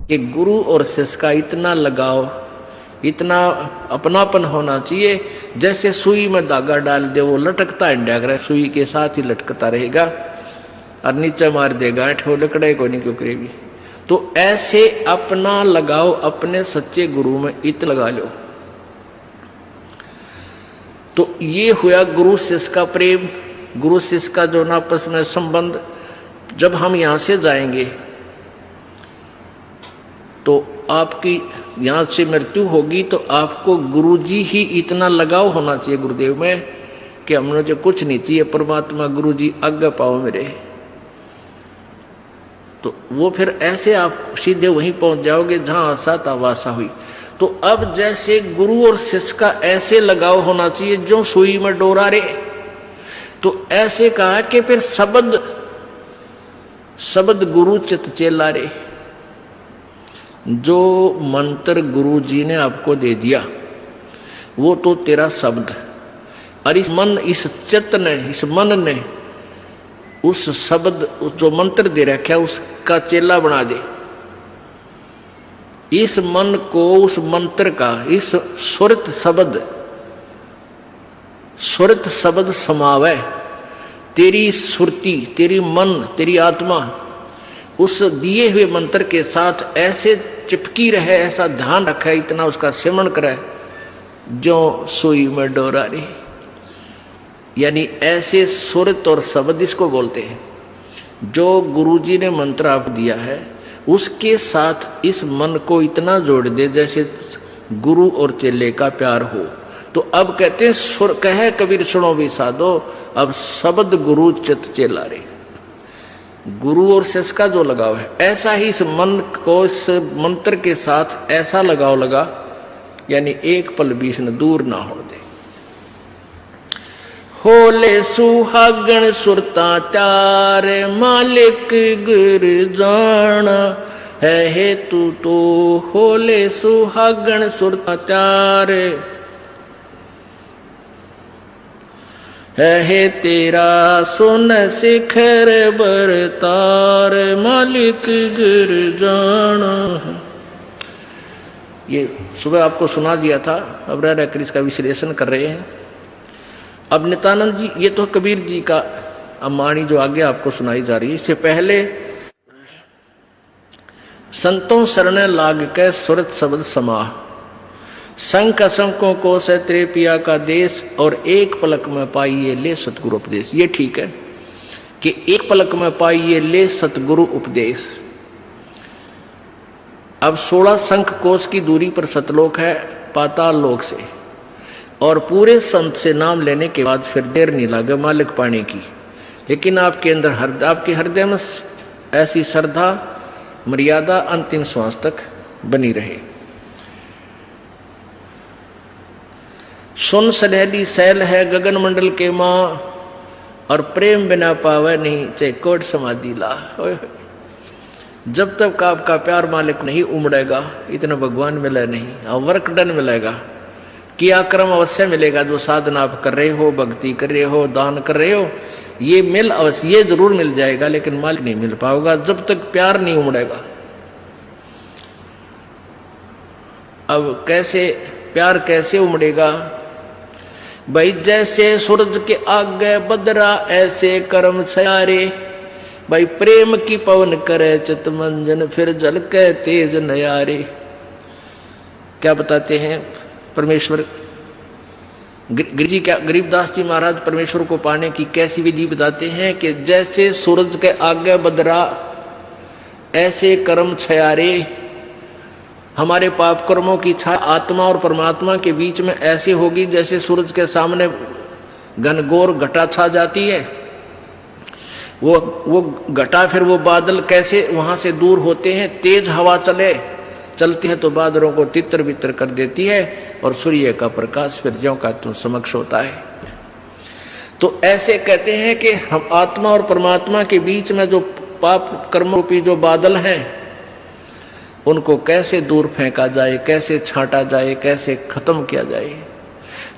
कि गुरु और शिष्य का इतना लगाव, इतना अपनापन होना चाहिए जैसे सुई में धागा डाल दे, वो लटकता है, सुई के साथ ही लटकता रहेगा और नीचे मार देगा वो लकड़े को नहीं क्यों भी। तो ऐसे अपना लगाओ अपने सच्चे गुरु में इत लगा लो। तो ये हुआ गुरु शिष्य का प्रेम, गुरु शिष्य का जो आपस में संबंध। जब हम यहां से जाएंगे तो आपकी यहां से मृत्यु होगी तो आपको गुरुजी ही इतना लगाव होना चाहिए गुरुदेव में कि हमने जो कुछ नहीं चाहिए, परमात्मा गुरुजी आज्ञा पाओ मेरे। तो वो फिर ऐसे आप सीधे वहीं पहुंच जाओगे जहां आशा था वासा हुई। तो अब जैसे गुरु और शिष्य का ऐसे लगाव होना चाहिए जो सुई में डोरा रे, तो ऐसे कहा कि फिर शब्द गुरु चित चेला रे। जो मंत्र गुरु जी ने आपको दे दिया वो तो तेरा शब्द, और इस चित्त ने, इस मन ने उस शब्द जो मंत्र दे रखा है उसका चेला बना दे। इस मन को उस मंत्र का, इस सुरत शब्द समावे। तेरी सुरती, तेरी मन, तेरी आत्मा उस दिए हुए मंत्र के साथ ऐसे चिपकी रहे, ऐसा ध्यान रखे, इतना उसका सेवन करे जो सुई में डोरा रे। यानी ऐसे सुरत और शब्द इसको बोलते हैं। जो गुरुजी ने मंत्र आप दिया है उसके साथ इस मन को इतना जोड़ दे जैसे गुरु और चेले का प्यार हो। तो अब कहते हैं सुर कहे कबीर सुनो भी साधो, अब शब्द गुरु चित चेला रे। गुरु और शिष्य का जो लगाव है ऐसा ही इस मन को इस मंत्र के साथ ऐसा लगाव लगा, यानी एक पल बीच न दूर ना हो दे। होले सुहागण सुरता त्यार मालिक गुर जाना है हेतु तो। होले सुहागण सुरता त्यार है तेरा सुन शिखर बरतार मालिक गिर जाना। ये सुबह आपको सुना दिया था, अब रह रहकर इसका विश्लेषण कर रहे हैं। अब नित्यानंद जी, ये तो कबीर जी का अमाणी जो आगे आपको सुनाई जा रही है। इससे पहले संतों शरण लाग के सुरत शब्द समाह, संख असंकों को से तेरे पिया का देश, और एक पलक में पाइए ले सतगुरु उपदेश। ये ठीक है कि एक पलक में पाइए ले सतगुरु उपदेश। अब 16 शंख कोश की दूरी पर सतलोक है पाताल लोक से, और पूरे संत से नाम लेने के बाद फिर देर नहीं लगे मालिक पाने की। लेकिन आपके अंदर आपके हृदय में ऐसी श्रद्धा मर्यादा अंतिम श्वास तक बनी रहे। सुन सलहली सैल है गगन मंडल के माँ, और प्रेम बिना पावे नहीं चाहे कोट समाधि ला। जब तक आपका प्यार मालिक नहीं उमड़ेगा इतना भगवान मिले नहीं। और वर्क डन मिलेगा, किया कर्म अवश्य मिलेगा। जो साधना आप कर रहे हो, भक्ति कर रहे हो, दान कर रहे हो, ये मिल अवश्य, ये जरूर मिल जाएगा, लेकिन मालिक नहीं मिल पाओगा जब तक प्यार नहीं उमड़ेगा। अब कैसे प्यार कैसे उमड़ेगा भाई? जैसे सूरज के आगे बदरा ऐसे कर्म सयारे। भाई प्रेम की पवन करे चित मंजन, फिर जल के तेज नयारे। क्या बताते हैं परमेश्वर गरीबदास जी महाराज परमेश्वर को पाने की कैसी विधि बताते हैं कि जैसे सूरज के आगे बदरा ऐसे कर्म छयारे। हमारे पाप कर्मों की छाया आत्मा और परमात्मा के बीच में ऐसे होगी जैसे सूरज के सामने घनघोर घटा छा जाती है। वो घटा, फिर वो बादल कैसे वहां से दूर होते हैं। तेज हवा चलती है तो बादलों को तितर बितर कर देती है, और सूर्य का प्रकाश फिर ज्यों का तुम समक्ष होता है। तो ऐसे कहते हैं कि हम आत्मा और परमात्मा के बीच में जो पाप कर्म रूपी जो बादल हैं उनको कैसे दूर फेंका जाए, कैसे छांटा जाए, कैसे खत्म किया जाए।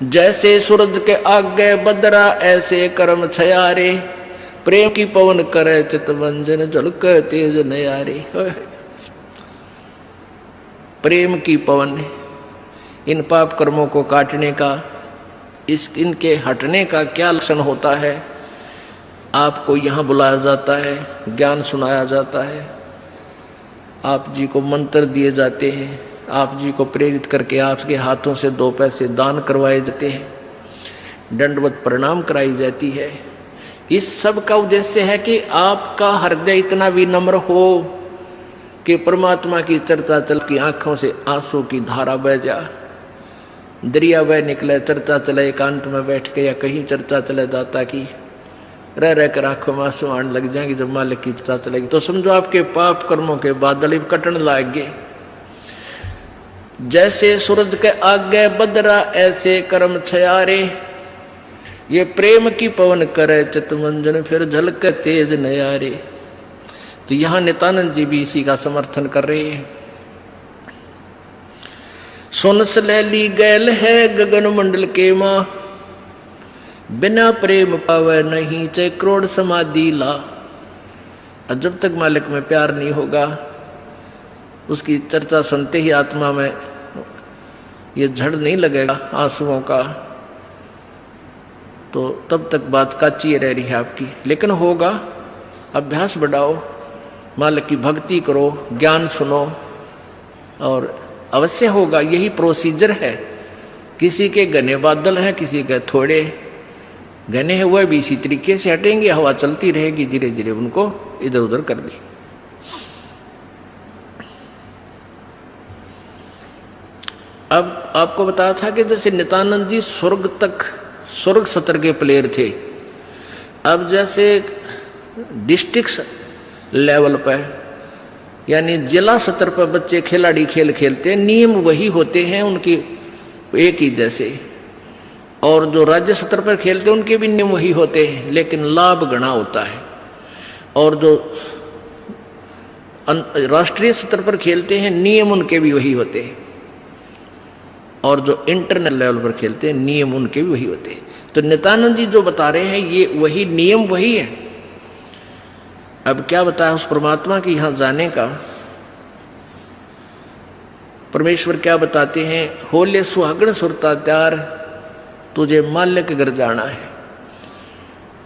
जैसे सूरज के आगे बदरा ऐसे कर्म छयारे, प्रेम की पवन करे चितवंजन झलक तेज नयारे। प्रेम की पवन, इन पाप कर्मों को काटने का, इनके हटने का क्या लक्षण होता है। आपको यहाँ बुलाया जाता है, ज्ञान सुनाया जाता है, आप जी को मंत्र दिए जाते हैं, आप जी को प्रेरित करके आपके हाथों से 2 पैसे दान करवाए जाते हैं, दंडवत प्रणाम कराई जाती है। इस सब का उद्देश्य है कि आपका हृदय इतना विनम्र हो कि परमात्मा की चर्चा चल की आंखों से आंसू की धारा बह जा, दरिया बह निकले, चर्चा चले एकांत में बैठ के या कहीं चर्चा चले दाता की, रह रह कर आंखों में आंसू आने लग जाएंगे। जब मालिक की चर्चा चलेगी तो समझो आपके पाप कर्मों के बादल कटन लागे। जैसे सूरज के आगे बदरा ऐसे कर्म छयारे, ये प्रेम की पवन करे चितमंजन फिर झलक तेज नयारे। तो यहां नित्यानंद जी भी इसी का समर्थन कर रहे हैं। सुन सलैली गैल है गगन मंडल के मां, बिना प्रेम पावे नहीं चे करोड़ समाधि ला। और जब तक मालिक में प्यार नहीं होगा, उसकी चर्चा सुनते ही आत्मा में ये झड़ नहीं लगेगा आंसुओं का, तो तब तक बात काची रह रही है आपकी। लेकिन होगा, अभ्यास बढ़ाओ, मालिक की भक्ति करो, ज्ञान सुनो, और अवश्य होगा। यही प्रोसीजर है। किसी के घने बादल हैं, किसी के थोड़े घने हैं, वह भी इसी तरीके से हटेंगे, हवा चलती रहेगी, धीरे धीरे उनको इधर उधर कर दी। अब आपको बताया था कि जैसे नित्यानंद जी स्वर्ग सत्र के प्लेयर थे। अब जैसे डिस्ट्रिक्ट लेवल पर यानी जिला स्तर पर बच्चे खिलाड़ी खेल खेलते हैं, नियम वही होते हैं उनकी एक ही जैसे, और जो राज्य स्तर पर खेलते हैं उनके भी नियम वही होते हैं, लेकिन लाभ गणा होता है। और जो राष्ट्रीय स्तर पर खेलते हैं नियम उनके भी वही होते हैं, और जो इंटरनेशनल लेवल पर खेलते हैं नियम उनके भी वही होते हैं। तो नित्यानंद जी जो बता रहे हैं ये वही नियम वही है। अब क्या बताया उस परमात्मा की यहां जाने का। परमेश्वर क्या बताते हैं, होले सुहागण सुरता त्यार तुझे मालिक घर जाना है।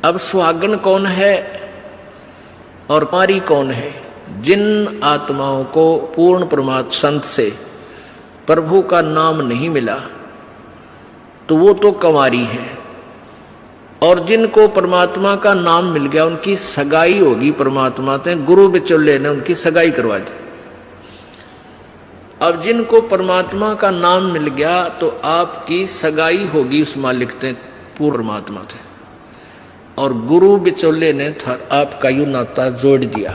अब सुहागण कौन है और कुंवारी कौन है? जिन आत्माओं को पूर्ण परमात्मा संत से प्रभु का नाम नहीं मिला तो वो तो कुंवारी है, और जिनको परमात्मा का नाम मिल गया उनकी सगाई होगी परमात्मा से, गुरु बिचौले ने उनकी सगाई करवा दी। अब जिनको परमात्मा का नाम मिल गया तो आपकी सगाई होगी उस मालिक से, पूर्ण परमात्मा से, और गुरु बिचौले ने आपका यू नाता जोड़ दिया।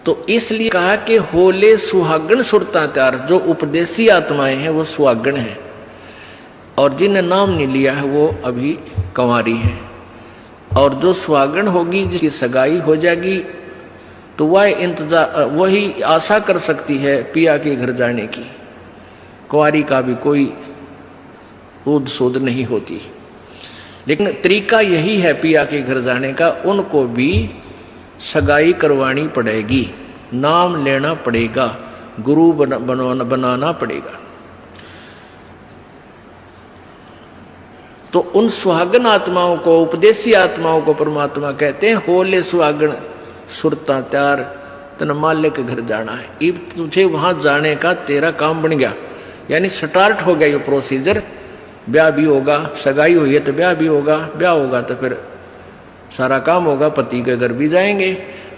तो इसलिए कहा कि होले सुहागण सुरता त्यार, जो उपदेशी आत्माएं हैं वो सुहागण हैं, और जिन्हें नाम नहीं लिया है वो अभी कुंवारी है। और जो सुहागण होगी जिसकी सगाई हो जाएगी तो वह इंतजार वही आशा कर सकती है पिया के घर जाने की। कुंवारी का भी कोई ऊद सूद नहीं होती, लेकिन तरीका यही है पिया के घर जाने का, उनको भी सगाई करवानी पड़ेगी, नाम लेना पड़ेगा, गुरु बनाना पड़ेगा। तो उन सुहागन आत्माओं को, उपदेशी आत्माओं को परमात्मा कहते हैं होले सुहागन सुरता त्यार तन मालिक घर जाना है। अब तुझे वहां जाने का तेरा काम बन गया, यानी स्टार्ट हो गया ये प्रोसीजर। ब्याह भी होगा, सगाई हुई है तो ब्याह भी होगा, ब्याह होगा तो फिर सारा काम होगा, पति के घर भी जाएंगे।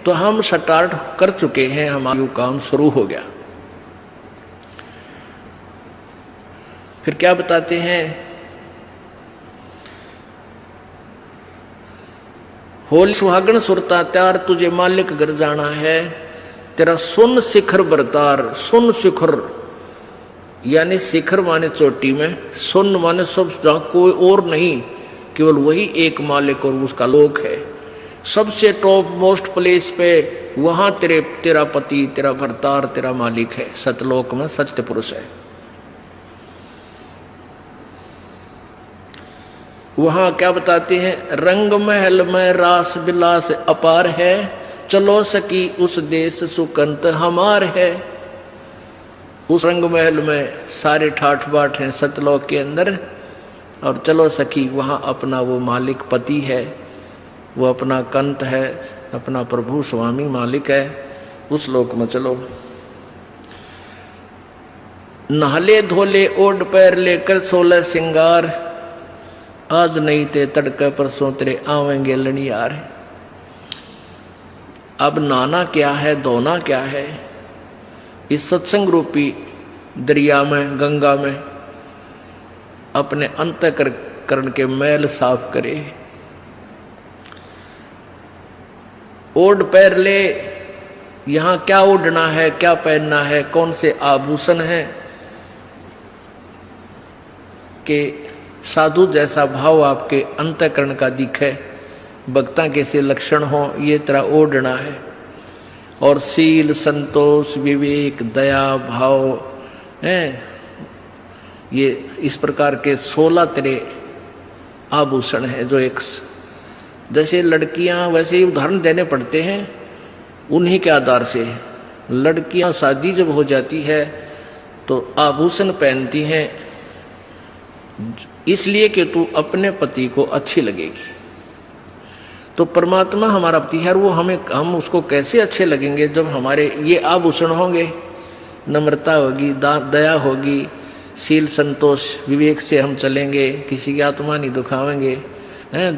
तो हम स्टार्ट कर चुके हैं, हमारा काम शुरू हो गया। फिर क्या बताते हैं, होल सुहागण सुरता त्यार तुझे मालिक घर जाना है, तेरा सुन शिखर बरतार। सुन शिखर यानी शिखर माने चोटी में, सुन माने सब जहां कोई और नहीं, केवल वही एक मालिक और उसका लोक है। सबसे टॉप मोस्ट प्लेस पे वहां तेरा पति, तेरा भरतार, तेरा मालिक है। सतलोक में सत्य पुरुष है। वहां क्या बताते हैं, रंग महल में रास बिलास अपार है, चलो सकी उस देश सुकंत हमार है। उस रंग महल में सारे ठाठ बाट हैं सतलोक के अंदर, और चलो सखी वहाँ अपना वो मालिक पति है, वो अपना कंत है, अपना प्रभु स्वामी मालिक है, उस लोक में चलो। नहले धोले ओढ़ पैर लेकर 16 सिंगार, आज नहीं ते तड़के परसों तेरे आवेंगे लड़ियार। अब नहाना क्या है, धोना क्या है, इस सत्संग रूपी दरिया में, गंगा में अपने अंतःकरण के मैल साफ करे। ओढ़ पैर ले, यहां क्या ओढ़ना है, क्या पहनना है, कौन से आभूषण है कि साधु जैसा भाव आपके अंतःकरण का दिखे, भक्ता के से लक्षण हो, ये तरह ओढ़ना है। और सील, संतोष, विवेक, दया भाव है, ये इस प्रकार के 16 तरह आभूषण है जो एक जैसे लड़कियां वैसे ही उदाहरण देने पड़ते हैं उन्हीं के आधार से। लड़कियां शादी जब हो जाती है तो आभूषण पहनती हैं इसलिए कि तू अपने पति को अच्छी लगेगी। तो परमात्मा हमारा पति है, वो हम उसको कैसे अच्छे लगेंगे जब हमारे ये आभूषण होंगे, नम्रता होगी, दया होगी, शील, संतोष, विवेक से हम चलेंगे, किसी की आत्मा नहीं दुखावेंगे, हैं,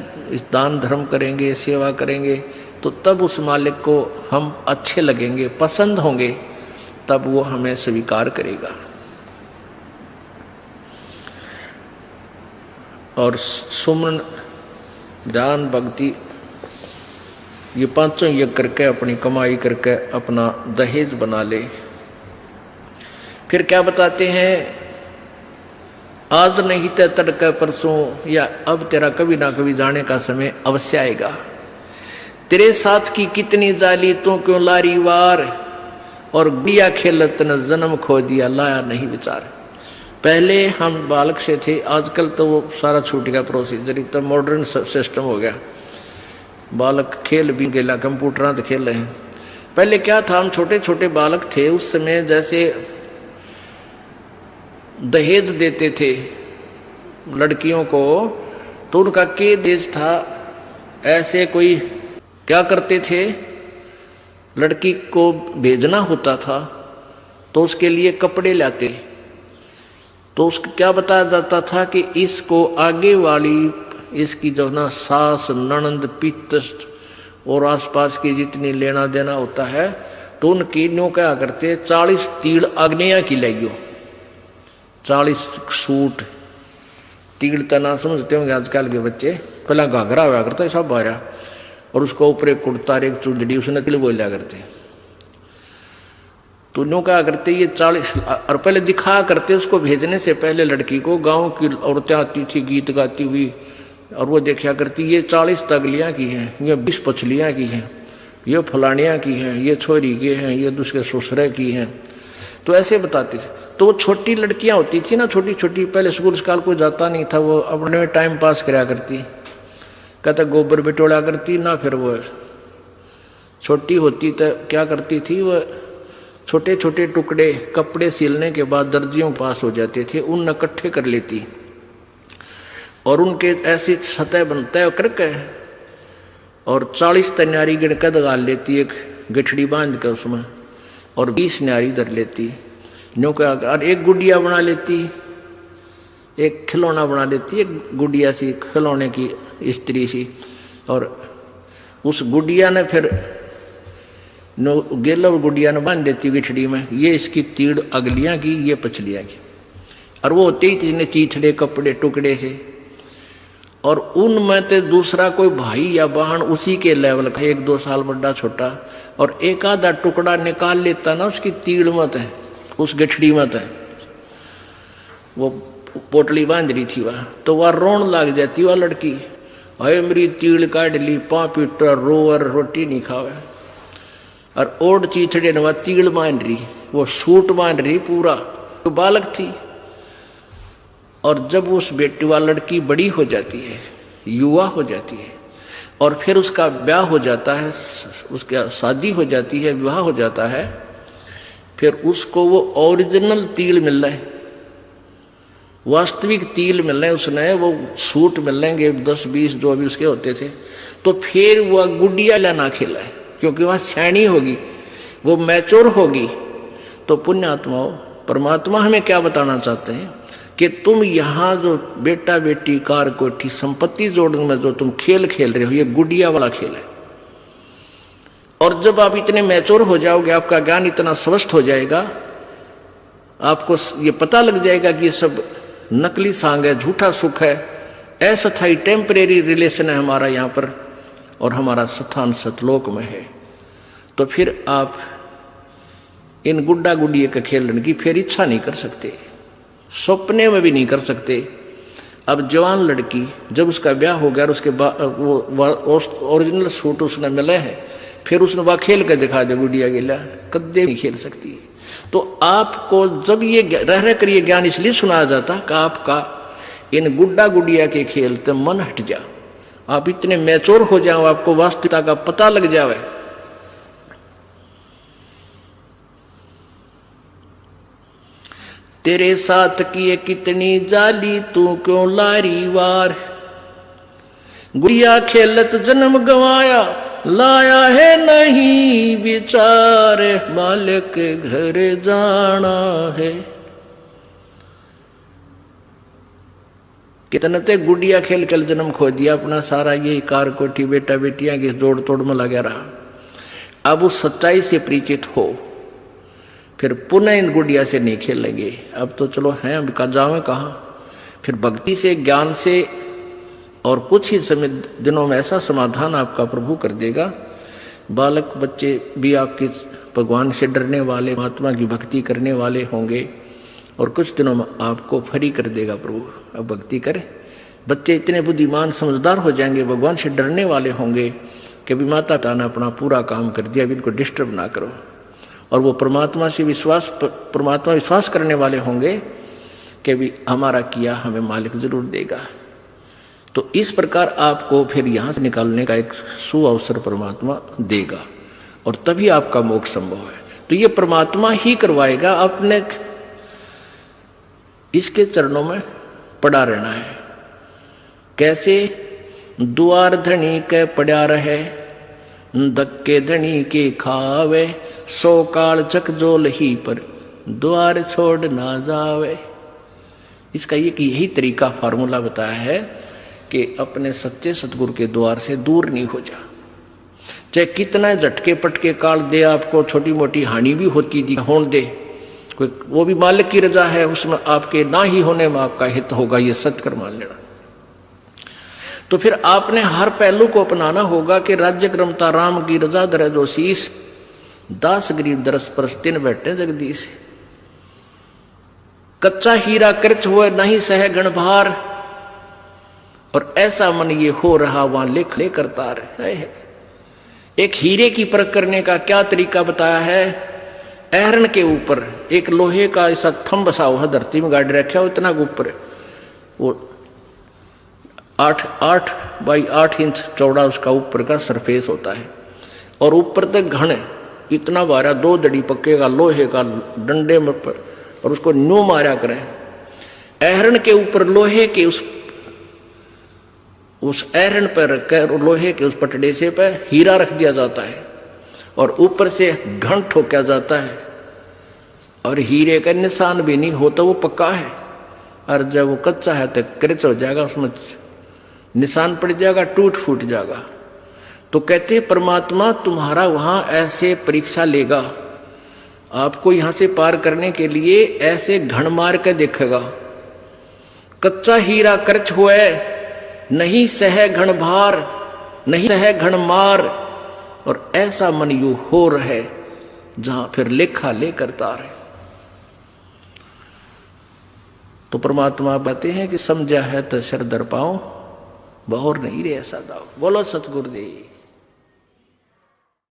दान धर्म करेंगे, सेवा करेंगे, तो तब उस मालिक को हम अच्छे लगेंगे, पसंद होंगे, तब वो हमें स्वीकार करेगा। और सुमन, ध्यान, भक्ति, ये पांचों यज्ञ करके अपनी कमाई करके अपना दहेज बना ले। फिर क्या बताते हैं, आज नहीं तो तड़के परसों, या अब तेरा कभी ना कभी जाने का समय अवश्य आएगा। तेरे साथ की कितनी जाली तो क्यों लारी वार, और बिया खेलत न जन्म खो दिया लाया नहीं विचार। पहले हम बालक से थे, आजकल तो वो सारा छूट गया प्रोसीजर, तो मॉडर्न सिस्टम हो गया, बालक खेल भी गेला, कंप्यूटर तो खेल रहे हैं। पहले क्या था, हम छोटे छोटे बालक थे, उस समय जैसे दहेज देते थे लड़कियों को, तो उनका के देश था, ऐसे कोई क्या करते थे, लड़की को भेजना होता था तो उसके लिए कपड़े लाते, तो उसको क्या बताया जाता था कि इसको आगे वाली, इसकी जो ना सास, ननंद, पितृ और आसपास की जितनी लेना देना होता है, तो उनकी न्यों क्या करते, 40 तीड़ अग्निया की लाइयो, 40 सूट, तीड़ तना समझते होंगे आजकल के बच्चे, पहला घाघरा हुआ करता है सब बारह, और उसको ऊपर एक कुर्ता, एक चुंदड़ी, उसने नकली बोला करते। तो न्यों क्या करते, ये 40, और पहले दिखा करते उसको भेजने से पहले लड़की को, गांव की औरतें आती थी गीत गाती हुई, और वो देखा करती, ये 40 तगलियां की हैं, ये 20 पछलियां की हैं, ये फलानियां की हैं, ये छोरी के हैं, ये दूसरे ससुरे की हैं, तो ऐसे बताते थे। तो वो छोटी लड़कियां होती थी ना, छोटी छोटी, पहले स्कूल स्काल को जाता नहीं था, वो अपने में टाइम पास कराया करती, कहता गोबर बिटोड़ा करती ना, फिर वो छोटी होती तो क्या करती थी, वो छोटे छोटे टुकड़े कपड़े सिलने के बाद दर्जियों पास हो जाते थे, उन इकट्ठे कर लेती, और उनके ऐसी सतह बनता करके, और 40 तन्यारी गिणका दगाल लेती, एक गठड़ी बांध कर उसमें, और 20 न्यारी धर लेती, न्यों का, और एक गुड़िया बना लेती, एक खिलौना बना लेती, एक गुड़िया सी खिलौने की स्त्री सी, और उस गुड़िया ने फिर गेला गुड़िया ने बांध देती गिठड़ी में, ये इसकी तीड़ अगलियां की, ये पछलियां की, और वो होते ही तीन चीथड़े कपड़े टुकड़े से, और उनमें तो दूसरा कोई भाई या बहन उसी के लेवल का, 1-2 साल बड़ा छोटा, और एक आधा टुकड़ा निकाल लेता ना उसकी तीड़ मत है, उस गठड़ी मत है, वो पोटली बांध रही थी वह, तो वह रोन लग जाती वह लड़की, अरे मेरी तीड़ काट ली, 5 पीटर रोवर, रोटी नहीं खावे, और ओढ़ चीथड़े ने वह तीड़ बांध रही, वो सूट बांध रही पूरा, तो बालक थी। और जब उस बेटी वाली लड़की बड़ी हो जाती है, युवा हो जाती है, और फिर उसका ब्याह हो जाता है, उसकी शादी हो जाती है, विवाह हो जाता है, फिर उसको वो ओरिजिनल तिल मिल रहा है, वास्तविक तिल मिल रहे हैं, उसने वो सूट मिल लेंगे 10-20 जो भी उसके होते थे, तो फिर वह गुडिया लाना खेला है, क्योंकि वह सैनी होगी, वो मैच्योर होगी। तो पुण्यात्माओं, परमात्मा हमें क्या बताना चाहते हैं कि तुम यहाँ जो बेटा बेटी कार कोठी संपत्ति जोड़ने में जो तुम खेल खेल रहे हो, ये गुडिया वाला खेल है। और जब आप इतने मैच्योर हो जाओगे, आपका ज्ञान इतना स्वस्थ हो जाएगा, आपको ये पता लग जाएगा कि ये सब नकली सांग है, झूठा सुख है, अस्थायी टेम्परेरी रिलेशन है हमारा यहाँ पर, और हमारा स्थान सतलोक में है। तो फिर आप इन गुड्डा गुडिये के खेलने की फिर इच्छा नहीं कर सकते, सपने में भी नहीं कर सकते। अब जवान लड़की जब उसका ब्याह हो गया और उसके बाद वो ओरिजिनल सूट उसने मिले हैं, फिर उसने वह खेल कर दिखा दे गुडिया गिला, कदे नहीं खेल सकती। तो आपको जब ये रह कर ये ज्ञान इसलिए सुनाया जाता कि आपका इन गुड्डा गुडिया के खेल से मन हट जा, आप इतने मैच्योर हो जाओ, आपको वास्तविकता का पता लग जावे। तेरे साथ किए कितनी जाली, तू क्यों लारी वार, गुड़िया खेलत जन्म गवाया, लाया है नहीं विचार, मालिक के घर जाना है। कितने ते गुड़िया खेल खेल जन्म खो दिया अपना सारा, ये कार कोठी बेटा बेटियां की जोड़ तोड़ में लगा रहा। अब उस सच्चाई से परिचित हो, फिर पुनः इन गुड़िया से नहीं खेलेंगे। अब तो चलो हैं, अब का जावे कहाँ, फिर भक्ति से ज्ञान से और कुछ ही समय दिनों में ऐसा समाधान आपका प्रभु कर देगा। बालक बच्चे भी आपके भगवान से डरने वाले, महात्मा की भक्ति करने वाले होंगे, और कुछ दिनों में आपको फ्री कर देगा प्रभु। अब भक्ति करें, बच्चे इतने बुद्धिमान समझदार हो जाएंगे, भगवान से डरने वाले होंगे कि भी माता पिता ने अपना पूरा काम कर दिया, अभी इनको डिस्टर्ब ना करो। और वो परमात्मा से विश्वास करने वाले होंगे कि भी हमारा किया हमें मालिक जरूर देगा। तो इस प्रकार आपको फिर यहां से निकालने का एक सुअवसर परमात्मा देगा, और तभी आपका मोक्ष संभव है। तो ये परमात्मा ही करवाएगा, अपने इसके चरणों में पड़ा रहना है। कैसे? द्वार धनी के पड़ा रहे, धक्के धनी के खावे, 100 काल चकजोल ही पर द्वार छोड़ ना जावे। इसका यही तरीका फार्मूला बताया है कि अपने सच्चे सतगुरु के द्वार से दूर नहीं हो जा। चाहे कितना झटके पटके काल दे, आपको छोटी मोटी हानि भी होती दी होने दे, कोई वो भी मालिक की रजा है, उसमें आपके ना ही होने में आपका हित होगा, ये सत्य मान लेना। तो फिर आपने हर पहलू को अपनाना होगा कि राज्य क्रमता राम की रजा धरे जो शीस, दास गरीब दरस परस तीन बैठे जगदीश। कच्चा हीरा कृच हुए नहीं सह गण भार, और ऐसा मन ये हो रहा वहां लेख ले करता रहे। एक हीरे की परख करने का क्या तरीका बताया है? एहरन के ऊपर एक लोहे का ऐसा थंब बसा हुआ धरती में गाड़ रखा हो, इतना ऊपर, वो 8 बाई 8 इंच चौड़ा उसका ऊपर का सरफेस होता है, और ऊपर तक घन इतना बारा 2 दड़ी पक्के का लोहे का डंडे में पर, और उसको न्यू मारा करें। एहरन के ऊपर लोहे के उस एहरन पर रखकर लोहे के उस पटड़े से पर हीरा रख दिया जाता है, और ऊपर से घन ठोका जाता है, और हीरे का निशान भी नहीं होता, वो पक्का है। और जब वो कच्चा है तो क्रच हो जाएगा, उसमें निशान पड़ जाएगा, टूट फूट जाएगा। तो कहते परमात्मा तुम्हारा वहां ऐसे परीक्षा लेगा, आपको यहां से पार करने के लिए ऐसे घण मार के देखेगा। कच्चा हीरा कर्च हुए नहीं सह घण भार, नहीं सह घण मार, और ऐसा मन यू हो रहे जहां फिर लेखा ले करता रहे। तो परमात्मा बताते हैं कि समझा है तो सिर दर पाओ, बहुर नहीं रे ऐसा दाओ। बोलो सतगुरुदेव।